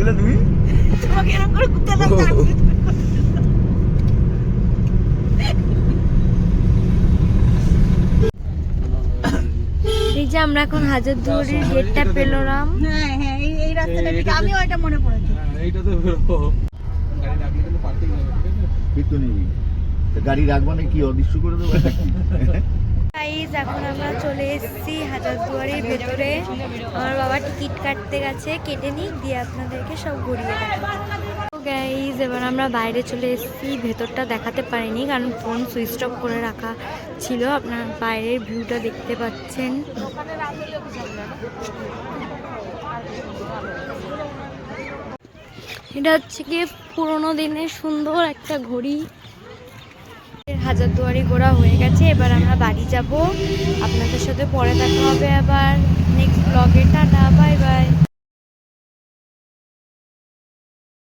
গেলে তুমি? তোমাকে এরকম করে কুত্তা দাও। এই যে আমরা এখন হাজারদুয়ারির গেটটা পেলাম। হ্যাঁ হ্যাঁ, এই রাস্তাটা ঠিক, আমিও এটা মনে পড়েছে। এইটা তো বেরোবো, গাড়ি রাখলে কিন্তু পার্কিং নেবে, ঠিক আছে? কিন্তু নেই, গাড়ি রাখবো না কি অদৃশ্য করে দেবো? গাইস, এখন আমরা চলে এসেছি হাজারদুয়ারির ভেতরে। আমার বাবা টিকিট কাটতে গেছে, কেটে নিক দিয়ে আপনাদেরকে সব ঘুরিয়ে দেখাবো। গাইস, এবার আমরা বাইরে চলে এসেছি। ভেতরটা দেখাতে পারিনি কারণ ফোন সুইচ অফ করে রাখা ছিল। আপনার বাইরের ভিউটা দেখতে পাচ্ছেন। এটা হচ্ছে কি পুরোনো দিনের সুন্দর একটা ঘড়ি। হাজারদুয়ারি ঘোরা হয়ে গেছে, এবার আমরা বাড়ি যাব। আপনাদের সাথে পরে দেখা হবে আবার নেক্সট ব্লগে। Tata, bye bye.